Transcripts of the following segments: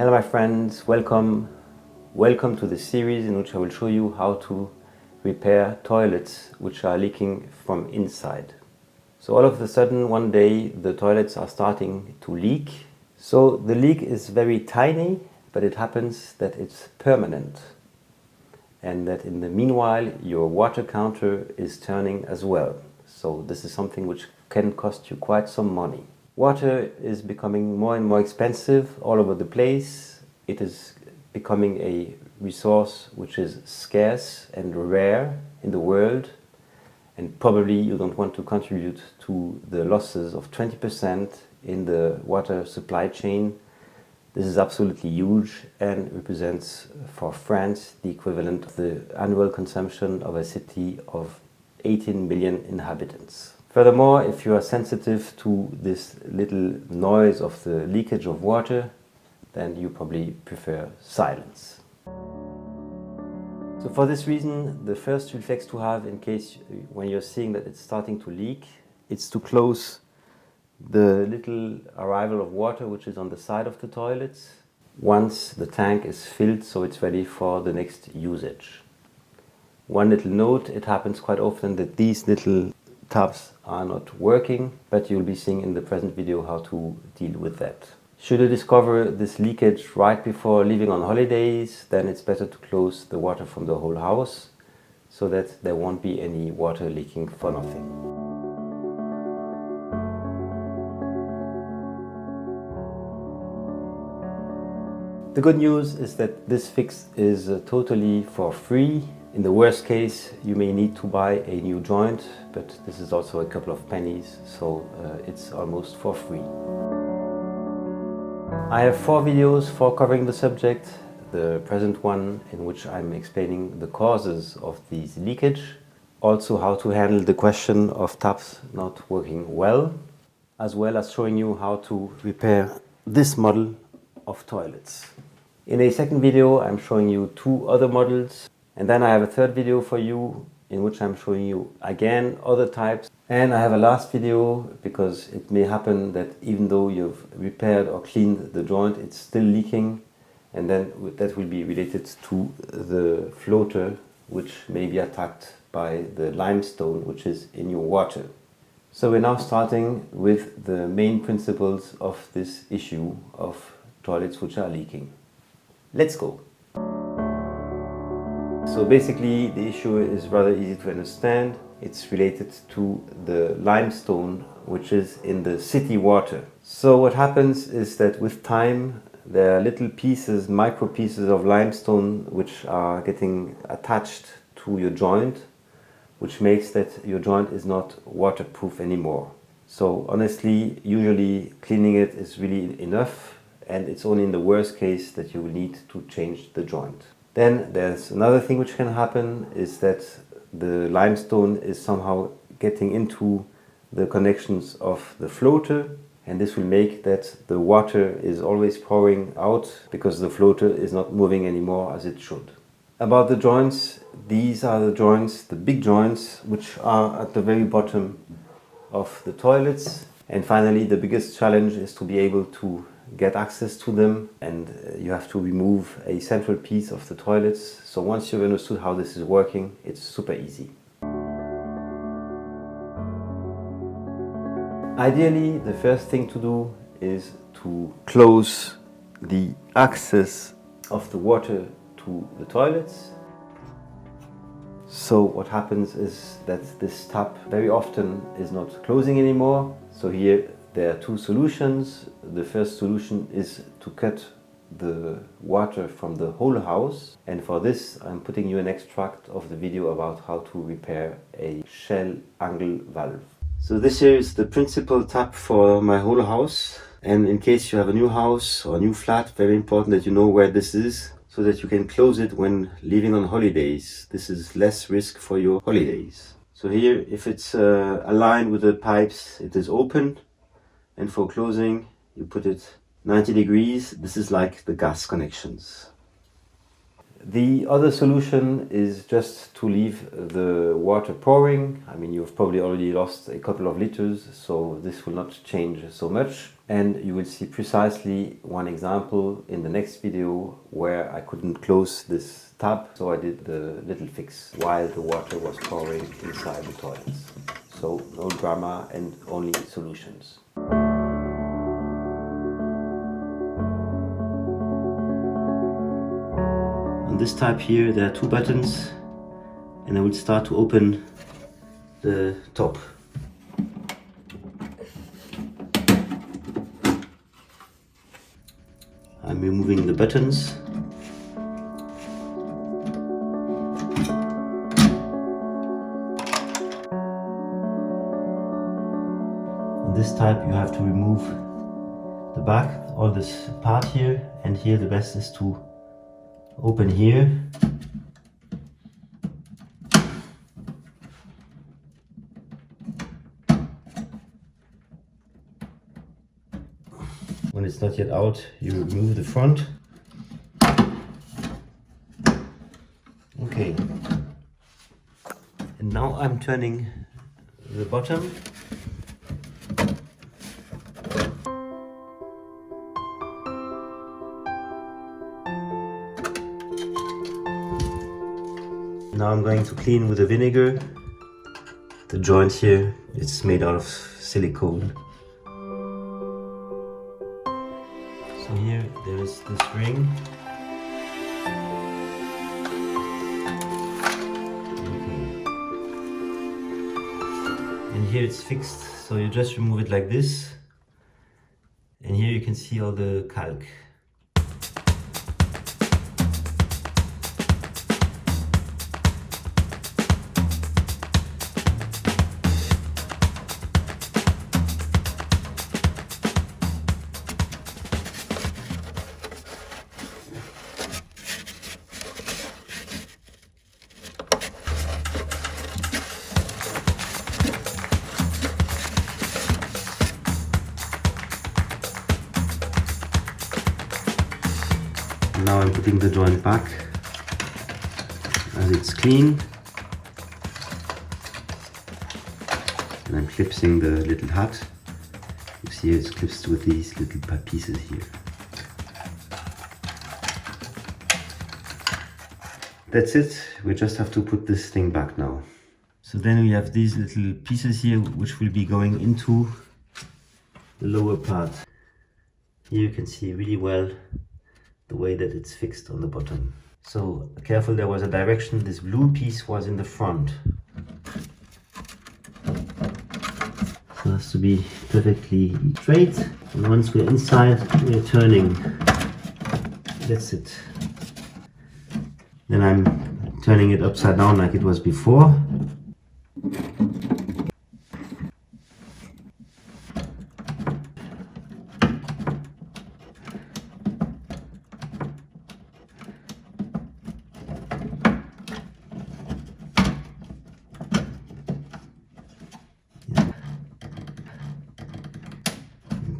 Hello my friends, welcome to the series in which I will show you how to repair toilets which are leaking from inside. So all of a sudden one day the toilets are starting to leak. So the leak is very tiny, but it happens that it's permanent and that in the meanwhile your water counter is turning as well. So this is something which can cost you quite some money. Water is becoming more and more expensive all over the place. It is becoming a resource which is scarce and rare in the world, and probably you don't want to contribute to the losses of 20% in the water supply chain. This is absolutely huge and represents for France the equivalent of the annual consumption of a city of 18 million inhabitants. Furthermore, if you are sensitive to this little noise of the leakage of water, then you probably prefer silence. So for this reason, the first reflex to have in case when you're seeing that it's starting to leak, it's to close the little arrival of water which is on the side of the toilets once the tank is filled, so it's ready for the next usage. One little note, it happens quite often that these little tabs are not working, but you'll be seeing in the present video how to deal with that. Should you discover this leakage right before leaving on holidays, then it's better to close the water from the whole house so that there won't be any water leaking for nothing. The good news is that this fix is totally for free. In the worst case, you may need to buy a new joint, but this is also a couple of pennies, so it's almost for free. I have 4 videos for covering the subject. The present one in which I'm explaining the causes of this leakage, also how to handle the question of taps not working well, as well as showing you how to repair this model of toilets. In a second video, I'm showing you 2 other models. And then I have a third video for you in which I'm showing you again other types. And I have a last video because it may happen that even though you've repaired or cleaned the joint, it's still leaking. And then that will be related to the floater which may be attacked by the limestone which is in your water. So we're now starting with the main principles of this issue of toilets which are leaking. Let's go. So basically the issue is rather easy to understand. It's related to the limestone which is in the city water. So what happens is that with time there are little pieces, micro pieces of limestone which are getting attached to your joint, which makes that your joint is not waterproof anymore. So honestly, usually cleaning it is really enough, and it's only in the worst case that you will need to change the joint. Then there's another thing which can happen is that the limestone is somehow getting into the connections of the floater, and this will make that the water is always pouring out because the floater is not moving anymore as it should. About the joints, these are the joints, the big joints, which are at the very bottom of the toilets. And finally, the biggest challenge is to be able to get access to them, and you have to remove a central piece of the toilets. So once you've understood how this is working, it's super easy. Ideally, the first thing to do is to close the access of the water to the toilets. So what happens is that this tap very often is not closing anymore. So here there are 2 solutions. The first solution is to cut the water from the whole house, and for this I'm putting you an extract of the video about how to repair a Schell angle valve. So this here is the principal tap for my whole house, and in case you have a new house or a new flat, very important that you know where this is so that you can close it when leaving on holidays. This is less risk for your holidays. So here, if it's aligned with the pipes, it is open. And for closing, you put it 90 degrees. This is like the gas connections. The other solution is just to leave the water pouring. I mean, you've probably already lost a couple of liters, so this will not change so much. And you will see precisely one example in the next video where I couldn't close this tab, so I did the little fix while the water was pouring inside the toilets. So no drama and only solutions. On this type here there are two buttons, and I will start to open the top. I'm removing the buttons. On this type you have to remove the back, all this part here, and here the best is to open here. When it's not yet out, you remove the front. Okay. And now I'm turning the bottom. Now I'm going to clean with the vinegar. The joint here, it's made out of silicone. So here there is this ring. Okay. And here it's fixed, so you just remove it like this. And here you can see all the calc. Now I'm putting the joint back as it's clean, and I'm clipping the little hat. You see it's clipped with these little pieces here. That's it, we just have to put this thing back now. So then we have these little pieces here which will be going into the lower part. Here you can see really well the way that it's fixed on the bottom. So careful, there was a direction. This blue piece was in the front. So it has to be perfectly straight. And once we're inside, we're turning. That's it. Then I'm turning it upside down like it was before.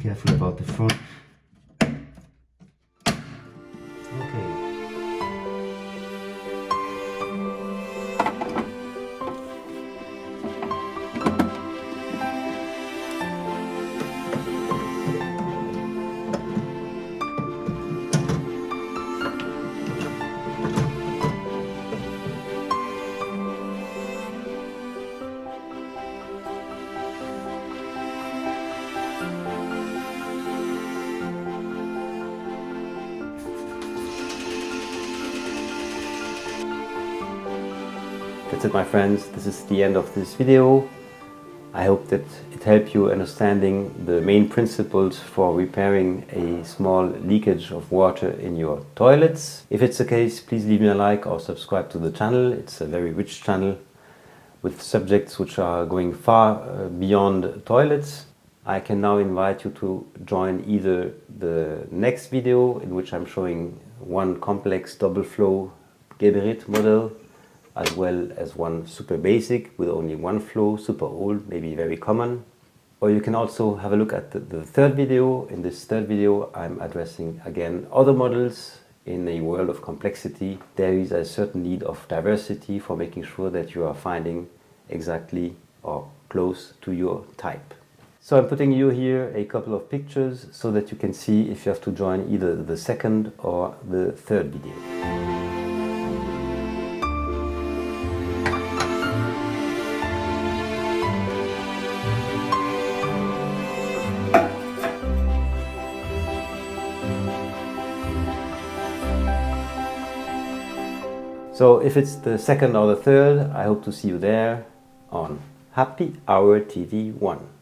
Careful about the front. Okay. That's it, my friends. This is the end of this video. I hope that it helped you understanding the main principles for repairing a small leakage of water in your toilets. If it's the case, please leave me a like or subscribe to the channel. It's a very rich channel with subjects which are going far beyond toilets. I can now invite you to join either the next video, in which I'm showing one complex double flow Geberit model, as well as one super basic with only one flow, super old, maybe very common. Or you can also have a look at the third video. In this third video I'm addressing again other models in a world of complexity, there is a certain need of diversity for making sure that you are finding exactly or close to your type. So I'm putting you here a couple of pictures so that you can see if you have to join either the second or the third video. So if it's the second or the third, I hope to see you there on Happy Hour TV 1.